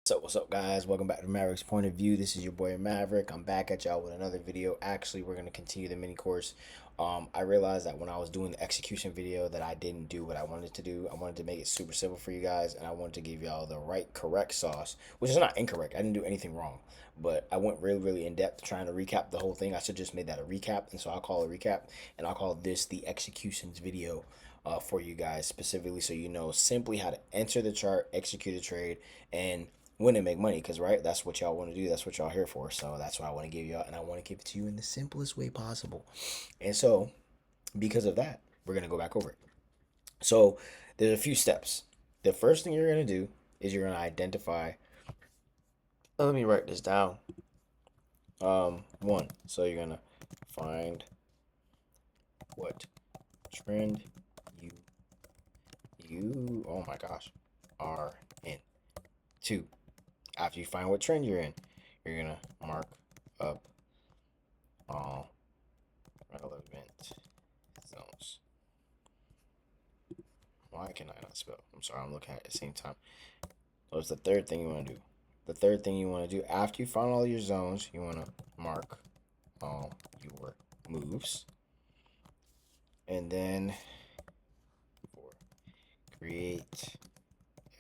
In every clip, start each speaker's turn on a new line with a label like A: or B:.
A: So what's up, guys? Welcome back to Maverick's Point of View. This is your boy Maverick. I'm back at y'all with another video. Actually, we're going to continue the mini course. I realized that when I was doing the execution video that I didn't do what I wanted to do. I wanted to make it super simple for you guys, and I wanted to give y'all the right correct sauce, which is not incorrect. I didn't do anything wrong, but I went really in depth trying to recap the whole thing. I should just made that a recap, and so I'll call it a recap, and I'll call this the executions video for you guys specifically, so you know simply how to enter the chart, execute a trade, and win and make money. Because right, that's what y'all want to do. That's what y'all here for. So that's what I want to give y'all, and I want to give it to you in the simplest way possible. And so because of that, we're gonna go back over it. So there's a few steps. The first thing you're gonna do is you're gonna identify. Let me write this down. One. So you're gonna find what trend you oh my gosh are in. Two. After you find what trend you're in, you're gonna mark up all relevant zones. Why can I not spell? I'm sorry, I'm looking at it at the same time. So it's the third thing you want to do. The third thing you want to do after you find all your zones, you want to mark all your moves. And then for create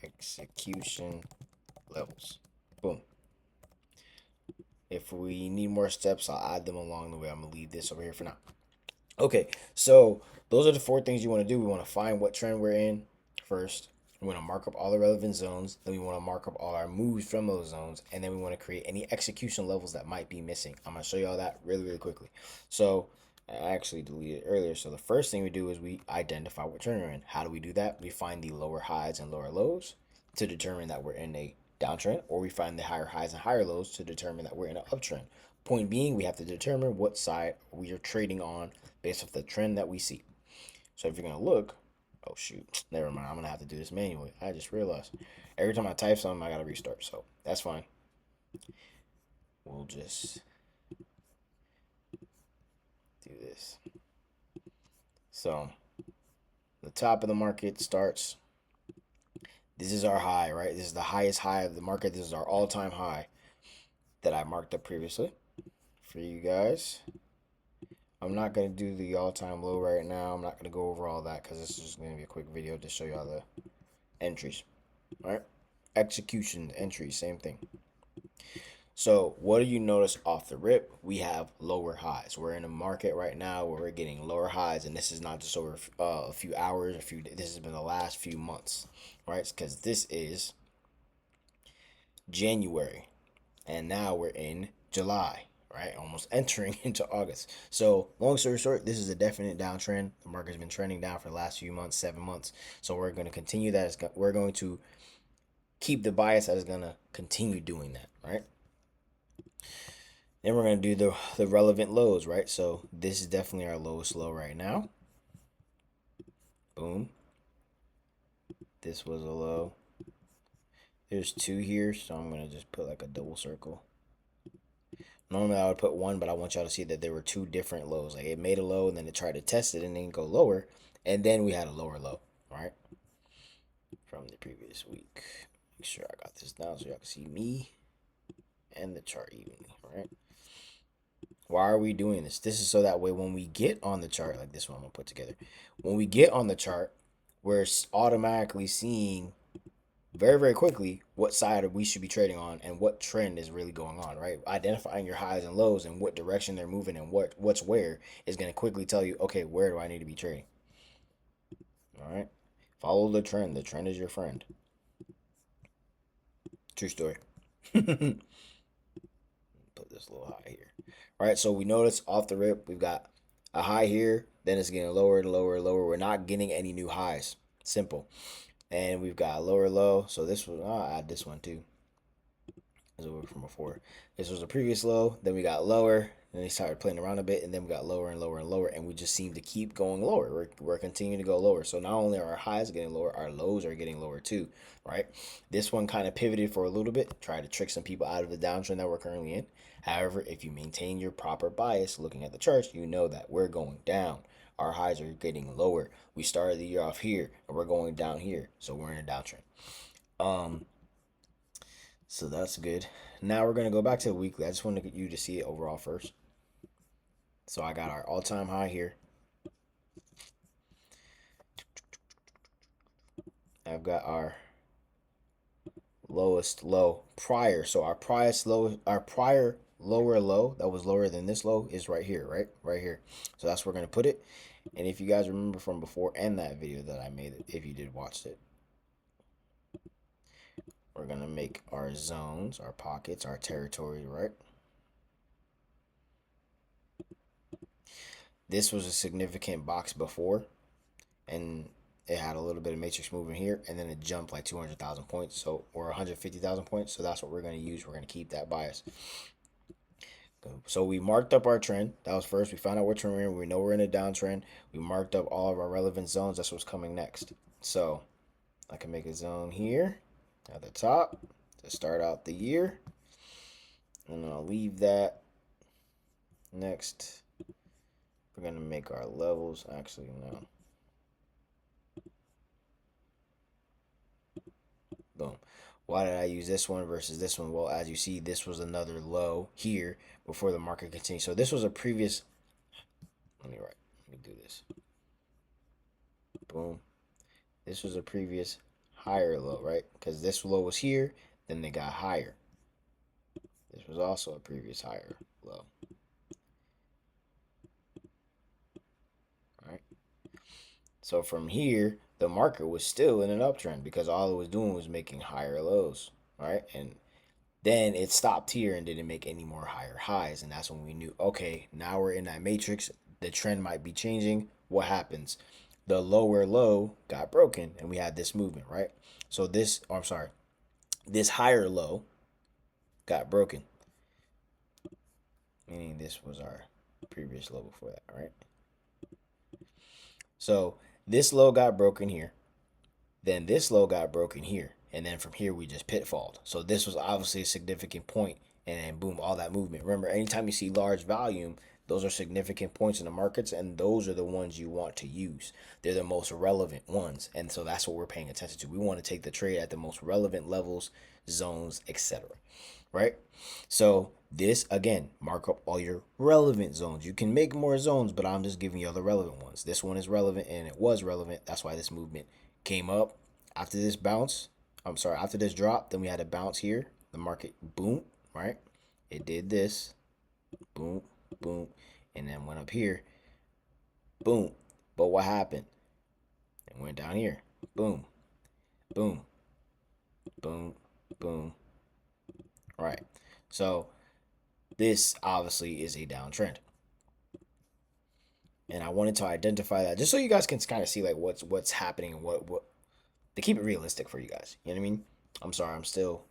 A: execution levels. Boom. If we need more steps, I'll add them along the way. I'm going to leave this over here for now. Okay, so those are the four things you want to do. We want to find what trend we're in first. We want to mark up all the relevant zones. Then we want to mark up all our moves from those zones. And then we want to create any execution levels that might be missing. I'm going to show you all that really quickly. So I actually deleted it earlier. So the first thing we do is we identify what trend we're in. How do we do that? We find the lower highs and lower lows to determine that we're in a downtrend, or we find the higher highs and higher lows to determine that we're in an uptrend. Point being, we have to determine what side we are trading on based off the trend that we see. So if you're gonna look, oh shoot, never mind. I'm gonna have to do this manually. I just realized every time I type something, I gotta restart. So that's fine. We'll just do this. So the top of the market starts. This is our high, right? This is the highest high of the market. This is our all-time high that I marked up previously for you guys. I'm not going to do the all-time low right now. I'm not going to go over all that because this is just going to be a quick video to show you all the entries. All right? Execution entries, same thing. So what do you notice off the rip? We have lower highs. We're in a market right now where we're getting lower highs, and this is not just over a few hours, this has been the last few months, right? Because this is January, and now we're in July, right? Almost entering into August. So long story short, this is a definite downtrend. The market's been trending down for the last few months, 7 months. So we're going to continue that. We're going to keep the bias that is going to continue doing that, right? Then we're going to do the relevant lows, right? So this is definitely our lowest low right now. Boom. This was a low. There's two here, so I'm going to just put like a double circle. Normally I would put one, but I want y'all to see that there were two different lows. Like it made a low and then it tried to test it and then go lower. And then we had a lower low, right? From the previous week. Make sure I got this down so y'all can see me and the chart evenly, right? Why are we doing this? This is so that way when we get on the chart, like this one I'm going to put together. When we get on the chart, we're automatically seeing very quickly what side we should be trading on and what trend is really going on, right? Identifying your highs and lows and what direction they're moving and what's where is going to quickly tell you, okay, where do I need to be trading? All right. Follow the trend. The trend is your friend. True story. Put this little high here. All right. So we notice off the rip, we've got a high here. Then it's getting lower and lower and lower. We're not getting any new highs. Simple. And we've got a lower low. So this was, I'll add this one too. As it from before. This was a previous low. Then we got lower. Then they started playing around a bit. And then we got lower and lower and lower. And we just seem to keep going lower. We're continuing to go lower. So not only are our highs getting lower, our lows are getting lower too, right? This one kind of pivoted for a little bit. Tried to trick some people out of the downtrend that we're currently in. However, if you maintain your proper bias looking at the charts, you know that we're going down. Our highs are getting lower. We started the year off here and we're going down here. So we're in a downtrend. So that's good. Now we're gonna go back to the weekly. I just wanted you to see it overall first. So I got our all-time high here. I've got our lowest low prior. So our prior lower low that was lower than this low is right here, right? Right here. So that's where we're gonna put it. And if you guys remember from before and that video that I made, if you did watch it, we're gonna make our zones, our pockets, our territory, right? This was a significant box before, and it had a little bit of matrix movement here, and then it jumped like 200,000 points, so or 150,000 points. So that's what we're going to use. We're going to keep that bias. So we marked up our trend. That was first. We found out what trend we're in. We know we're in a downtrend. We marked up all of our relevant zones. That's what's coming next. So I can make a zone here at the top to start out the year, and I'll leave that. Next, we're going to make our levels. Actually, no. Boom. Why did I use this one versus this one? Well, as you see, this was another low here before the market continued. So this was a previous. Let me write. Let me do this. Boom. This was a previous higher low, right? Because this low was here, then they got higher. This was also a previous higher low. All right. So from here, the market was still in an uptrend because all it was doing was making higher lows. All right. And then it stopped here and didn't make any more higher highs. And that's when we knew, okay, now we're in that matrix. The trend might be changing. What happens? The lower low got broken and we had this movement, right? So this, oh, I'm sorry, this higher low got broken. Meaning this was our previous low before that, right? So this low got broken here. Then this low got broken here. And then from here, we just pitfalled. So this was obviously a significant point. And then boom, all that movement. Remember, anytime you see large volume, those are significant points in the markets. And those are the ones you want to use. They're the most relevant ones. And so that's what we're paying attention to. We want to take the trade at the most relevant levels, zones, etc. Right? So this, again, mark up all your relevant zones. You can make more zones, but I'm just giving you all the relevant ones. This one is relevant and it was relevant. That's why this movement came up after this bounce. I'm sorry, after this drop, then we had a bounce here. The market, boom, right? It did this, boom, boom, and then went up here, boom. But what happened? It went down here, boom, boom, boom, boom. All right. So this obviously is a downtrend. And I wanted to identify that just so you guys can kind of see like what's happening and what to keep it realistic for you guys. You know what I mean? I'm sorry, I'm still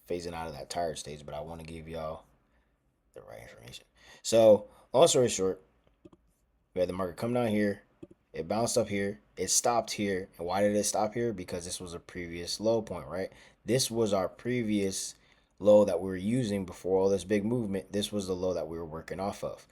A: phasing out of that tired stage, but I want to give y'all the right information. So, long story short, we had the market come down here, it bounced up here, it stopped here. And why did it stop here? Because this was a previous low point, right? This was our previous low that we were using before all this big movement. This was the low that we were working off of.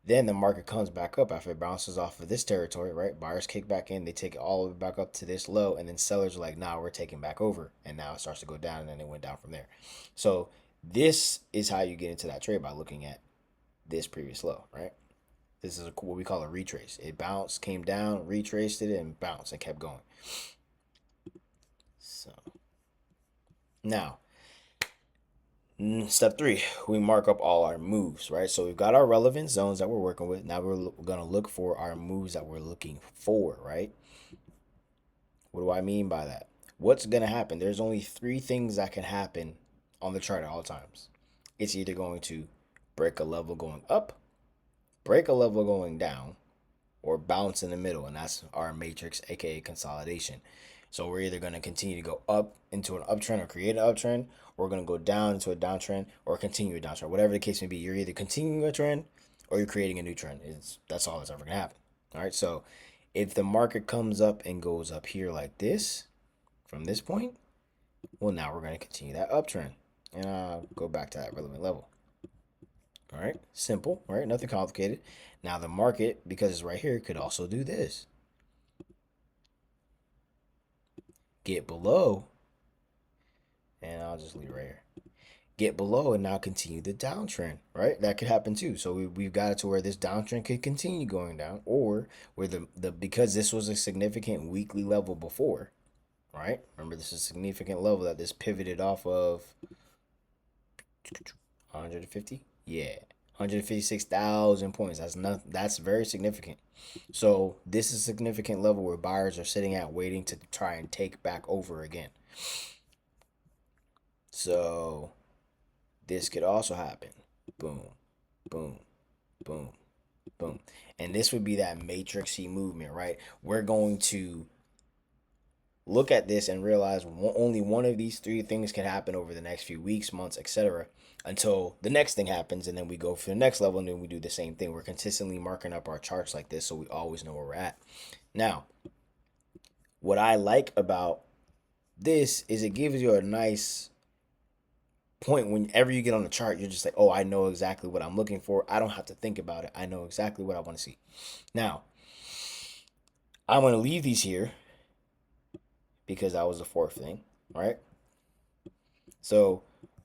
A: Then the market comes back up after it bounces off of this territory, right? Buyers kick back in, they take it all the way back up to this low, and then sellers are like, nah, we're taking back over. And now it starts to go down, and then it went down from there. So this is how you get into that trade by looking at this previous low, right? This is what we call a retrace. It bounced, came down, retraced it, and bounced and kept going. So now, step 3, we mark up all our moves, right? So we've got our relevant zones that we're working with. Now we're going to look for our moves that we're looking for, right? What do I mean by that? What's going to happen? There's only 3 things that can happen on the chart at all times. It's either going to break a level going up, break a level going down, or bounce in the middle, and that's our matrix, aka consolidation. So we're either going to continue to go up into an uptrend or create an uptrend, or we're going to go down into a downtrend or continue a downtrend. Whatever the case may be, you're either continuing a trend or you're creating a new trend. That's all that's ever going to happen. All right. So if the market comes up and goes up here like this from this point, well, now we're going to continue that uptrend and go back to that relevant level. All right, simple, right? Nothing complicated. Now the market, because it's right here, could also do this. Get below, and I'll just leave it right here. get below and now continue the downtrend, right? That could happen too. So we've got it to where this downtrend could continue going down, or where the because this was a significant weekly level before, right? Remember, this is a significant level that this pivoted off of 150. Yeah, 156,000 points. That's not. That's very significant. So this is a significant level where buyers are sitting at waiting to try and take back over again. So this could also happen. Boom, boom, boom, boom. And this would be that matrixy movement, right? We're going to look at this and realize only one of these three things can happen over the next few weeks, months, etc. until the next thing happens, and then we go for the next level, and then we do the same thing. We're consistently marking up our charts like this so we always know where we're at. Now, what I like about this is it gives you a nice point. Whenever you get on the chart, you're just like, oh, I know exactly what I'm looking for. I don't have to think about it. I know exactly what I want to see. Now, I'm going to leave these here because that was the fourth thing, right? So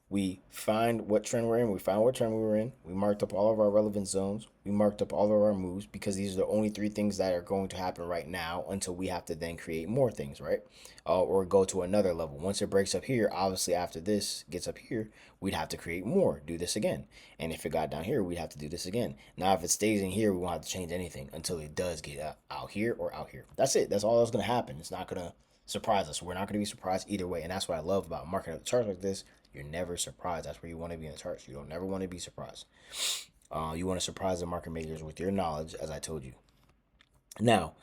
A: we find what trend we're in. We found what trend we were in. We marked up all of our relevant zones. We marked up all of our moves because these are the only three things that are going to happen right now until we have to then create more things, right? Or go to another level. Once it breaks up here, obviously after this gets up here, we'd have to create more, do this again. And if it got down here, we'd have to do this again. Now, if it stays in here, we won't have to change anything until it does get out here or out here. That's it. That's all that's going to happen. It's not going to surprise us. We're not going to be surprised either way. And that's what I love about marking up the charts like this. You're never surprised. That's where you want to be in the charts. You don't never want to be surprised. You want to surprise the market makers with your knowledge, as I told you. Now,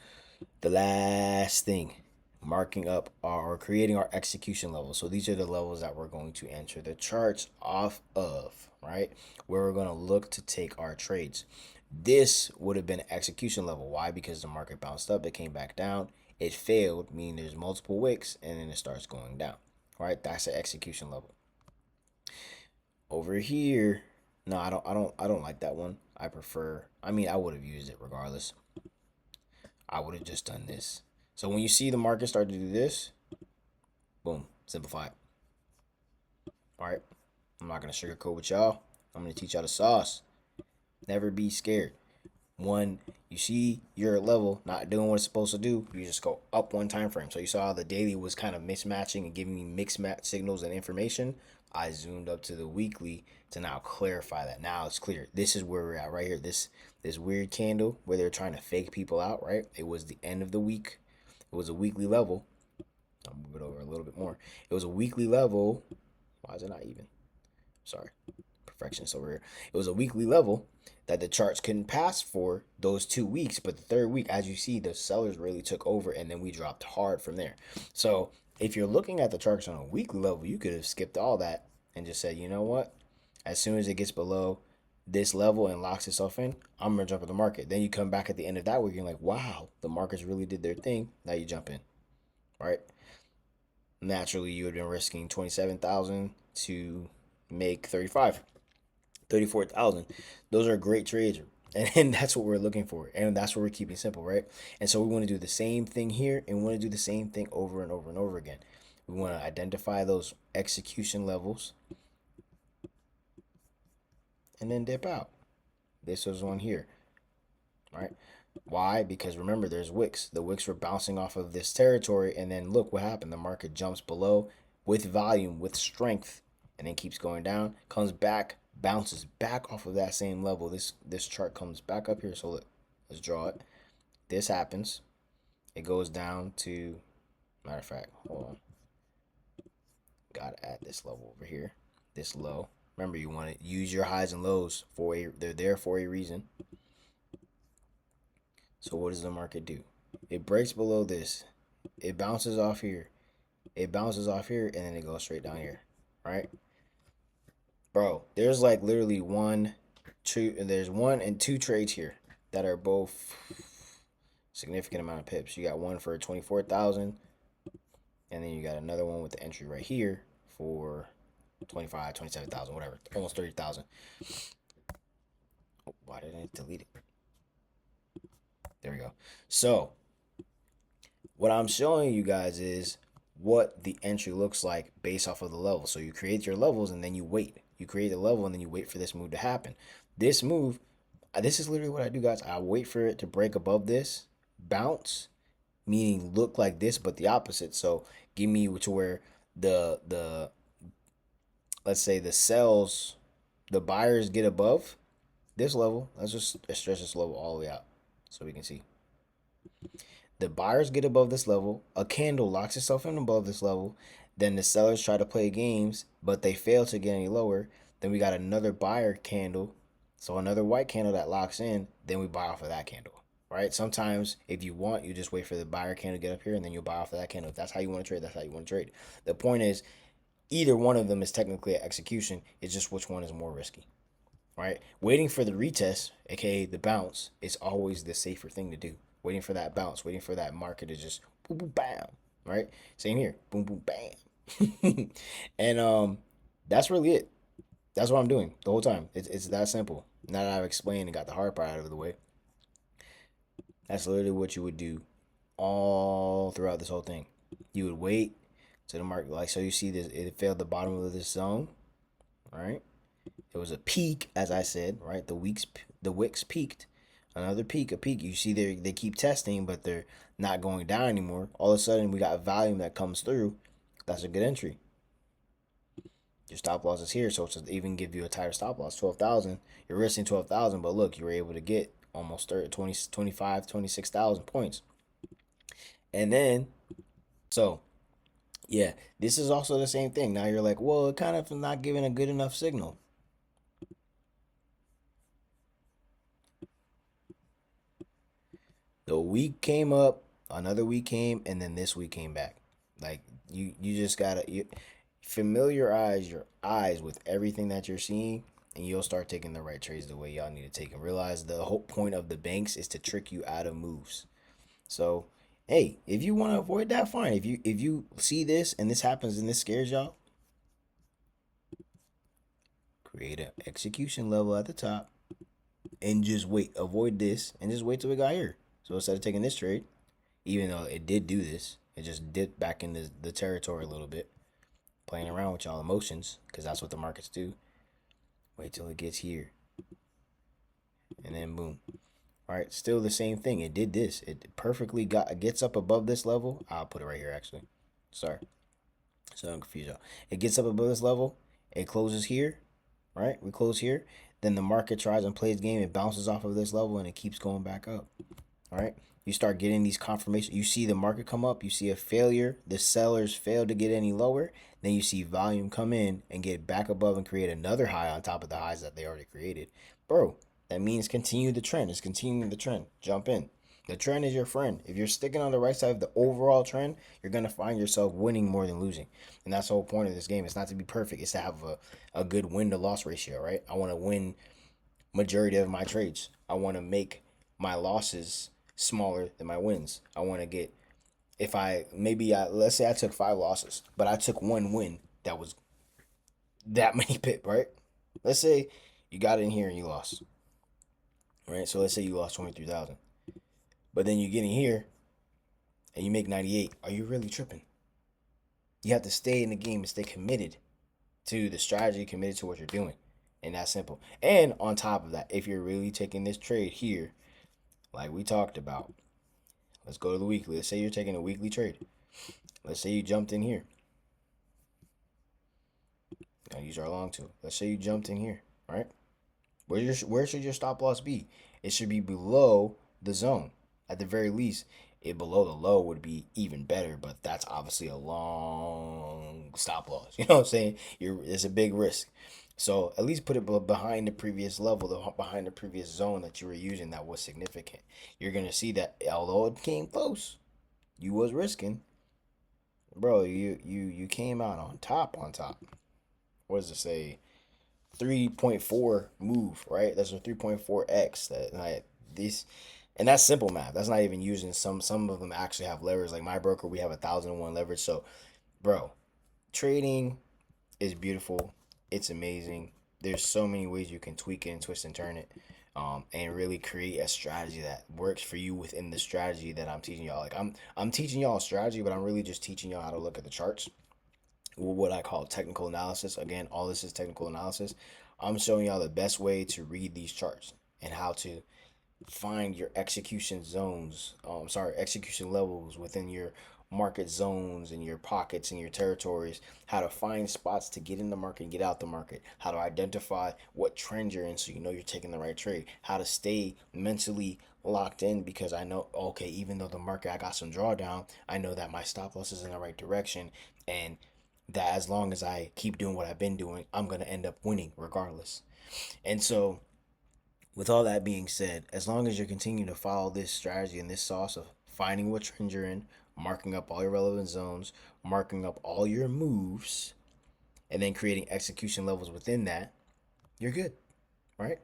A: the last thing, marking up or creating our execution levels. So these are the levels that we're going to enter the charts off of, right? Where we're going to look to take our trades. This would have been an execution level. Why? Because the market bounced up, it came back down, it failed, meaning there's multiple wicks, and then it starts going down. Right? That's an execution level. Over here, no, I don't like that one. I prefer, I mean, I would have used it regardless. I would have just done this. So when you see the market start to do this, boom, simplify it. All right. I'm not going to sugarcoat with y'all. I'm going to teach y'all the sauce. Never be scared. When you see your level not doing what it's supposed to do, you just go up one time frame. So you saw the daily was kind of mismatching and giving me mixed match signals and information. I zoomed up to the weekly to now clarify that. Now it's clear. This is where we're at right here. This weird candle where they're trying to fake people out, right? It was the end of the week. It was a weekly level. I'll move it over a little bit more. It was a weekly level. Why is it not even? Sorry. Perfectionist over here. It was a weekly level that the charts couldn't pass for those 2 weeks. But the third week, as you see, the sellers really took over and then we dropped hard from there. So if you're looking at the charts on a weekly level, you could have skipped all that and just said, you know what? As soon as it gets below this level and locks itself in, I'm going to jump in the market. Then you come back at the end of that week, you're like, wow, the markets really did their thing. Now you jump in, right? Naturally, you would have been risking 27,000 to make 34,000. Those are great trades. And that's what we're looking for. And that's what we're keeping simple, right? And so we want to do the same thing here and we want to do the same thing over and over and over again. We want to identify those execution levels and then dip out. This was one here, right? Why? Because remember, there's wicks. The wicks were bouncing off of this territory, and then look what happened. The market jumps below with volume, with strength, and then keeps going down, comes back, bounces back off of that same level. This chart comes back up here. So let's draw it. This happens. It goes down to, matter of fact, hold on. Got to add this level over here. This low. Remember, you want to use your highs and lows they're there for a reason. So what does the market do? It breaks below this. It bounces off here. It bounces off here, and then it goes straight down here, right? Bro, there's like literally there's one and two trades here that are both significant amount of pips. You got one for 24,000, and then you got another one with the entry right here for 25, 27,000, whatever, almost 30,000. Oh, why did I delete it? There we go. So what I'm showing you guys is what the entry looks like based off of the level. So you create your levels and then you wait. You create the level and then you wait for this move to happen. This move, this is literally what I do, guys. I wait for it to break above this, bounce, meaning look like this, but the opposite. So give me to where the let's say the sells, the buyers get above this level. Let's just stretch this level all the way out so we can see. The buyers get above this level. A candle locks itself in above this level. Then the sellers try to play games, but they fail to get any lower. Then we got another buyer candle. So another white candle that locks in. Then we buy off of that candle. Right? Sometimes if you want, you just wait for the buyer candle to get up here and then you'll buy off of that candle. If that's how you want to trade, that's how you want to trade. The point is, either one of them is technically an execution. It's just which one is more risky. Right? Waiting for the retest, aka the bounce, is always the safer thing to do. Waiting for that bounce, waiting for that market to just boom boom bam. Right? Same here. Boom boom bam. And that's really it. That's what I'm doing the whole time. It's that simple. Now that I've explained and got the hard part out of the way, that's literally what you would do all throughout this whole thing. You would wait to the market, like so. You see this, it failed the bottom of this zone, right? It was a peak, as I said, right? The wicks peaked, another peak, a peak. You see, they keep testing, but they're not going down anymore. All of a sudden, we got volume that comes through. That's a good entry. Your stop loss is here, so to even give you a tighter stop loss, 12,000. You're risking 12,000, but look, you were able to get almost 30, 20, 25, 26,000 points. And then, so yeah, this is also the same thing. Now you're like, well, it kind of not giving a good enough signal. The week came up, another week came, and then this week came back. Like you just gotta familiarize your eyes with everything that you're seeing, and you'll start taking the right trades the way y'all need to take them. Realize the whole point of the banks is to trick you out of moves. So, hey, if you want to avoid that, fine. If you see this and this happens and this scares y'all, create an execution level at the top and just wait. Avoid this and just wait till we got here. So instead of taking this trade, even though it did do this, it just dipped back in the territory a little bit, playing around with y'all emotions because that's what the markets do. Wait till it gets here, and then boom. All right, still the same thing. It did this. It perfectly gets up above this level. I'll put it right here actually. Sorry, so I'm confused y'all. It gets up above this level. It closes here, right? We close here. Then the market tries and plays game. It bounces off of this level and it keeps going back up. All right. You start getting these confirmations. You see the market come up. You see a failure. The sellers fail to get any lower. Then you see volume come in and get back above and create another high on top of the highs that they already created. Bro, that means continue the trend. It's continuing the trend. Jump in. The trend is your friend. If you're sticking on the right side of the overall trend, you're going to find yourself winning more than losing. And that's the whole point of this game. It's not to be perfect. It's to have a good win to loss ratio, right? I want to win majority of my trades. I want to make my losses smaller than my wins. I want to get if I maybe I let's say I took 5 losses, but I took one win that was that many pip, right? Let's say you got in here and you lost, right? So let's say you lost 23,000, but then you get in here and you make 98. Are you really tripping? You have to stay in the game and stay committed to the strategy, committed to what you're doing, and that's simple. And on top of that, if you're really taking this trade here, like we talked about, let's go to the weekly. Let's say you're taking a weekly trade. Let's say you jumped in here. I'll use our long tool. Let's say you jumped in here, right? Where should your stop loss be? It should be below the zone. At the very least, it below the low would be even better, but that's obviously a long stop loss. You know what I'm saying? It's a big risk. So at least put it behind the previous level, behind the previous zone that you were using that was significant. You're gonna see that although it came close, you was risking, bro. You came out on top, on top. What does it say? 3.4 move, right? That's a 3.4x. That like this, and that's simple math. That's not even using some of them actually have leverage. Like my broker, we have 1,001 leverage. So, bro, trading is beautiful. It's amazing. There's so many ways you can tweak it and twist and turn it, and really create a strategy that works for you within the strategy that I'm teaching y'all. Like I'm teaching y'all a strategy, but I'm really just teaching y'all how to look at the charts what I call technical analysis. Again, all this is technical analysis. I'm showing y'all the best way to read these charts and how to find your execution zones. Execution levels within your market zones and your pockets and your territories. How to find spots to get in the market and get out the market. How to identify what trend you're in so you know you're taking the right trade. How to stay mentally locked in because I know, okay, even though the market I got some drawdown, I know that my stop loss is in the right direction, and that as long as I keep doing what I've been doing, I'm gonna end up winning regardless. And so with all that being said, as long as you're continuing to follow this strategy and this sauce of finding what trend you're in, marking up all your relevant zones, marking up all your moves, and then creating execution levels within that, you're good, right?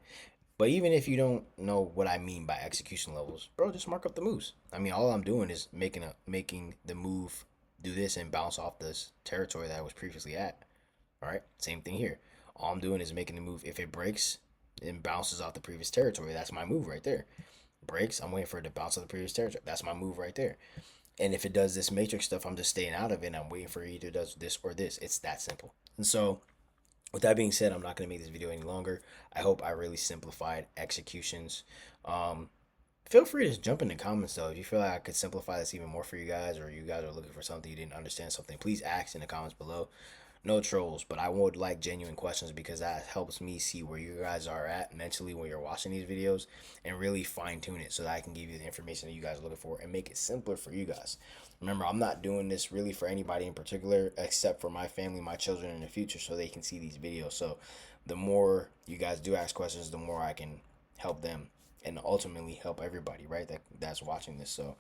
A: But even if you don't know what I mean by execution levels, bro, just mark up the moves. I mean, all I'm doing is making the move do this and bounce off this territory that I was previously at. All right, same thing here. All I'm doing is making the move. If it breaks and bounces off the previous territory, that's my move right there. Breaks, I'm waiting for it to bounce off the previous territory. That's my move right there. And if it does this matrix stuff, I'm just staying out of it. And I'm waiting for it either does this or this. It's that simple. And so, with that being said, I'm not going to make this video any longer. I hope I really simplified executions. Um, Feel free to jump in the comments though. If you feel like I could simplify this even more for you guys, or you guys are looking for something you didn't understand something, please ask in the comments below. No trolls, but I would like genuine questions because that helps me see where you guys are at mentally when you're watching these videos and really fine tune it so that I can give you the information that you guys are looking for and make it simpler for you guys. Remember, I'm not doing this really for anybody in particular except for my family, my children in the future so they can see these videos. So the more you guys do ask questions, the more I can help them and ultimately help everybody, right? That's watching this. So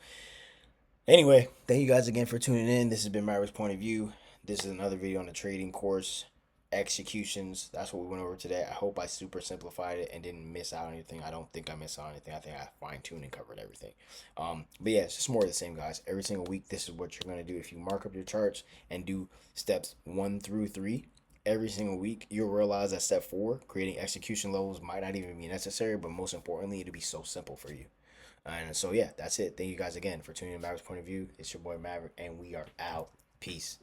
A: anyway, thank you guys again for tuning in. This has been Myra's Point of View. This is another video on the trading course executions. That's what we went over today. I hope I super simplified it and didn't miss out on anything. I don't think I missed out on anything. I think I fine-tuned and covered everything. But yeah, it's just more of the same, guys. Every single week, this is what you're going to do. If you mark up your charts and do steps 1 through 3 every single week, you'll realize that step 4, creating execution levels, might not even be necessary, but most importantly, it'll be so simple for you. And so, yeah, that's it. Thank you guys again for tuning in to Maverick's Point of View. It's your boy Maverick, and we are out. Peace.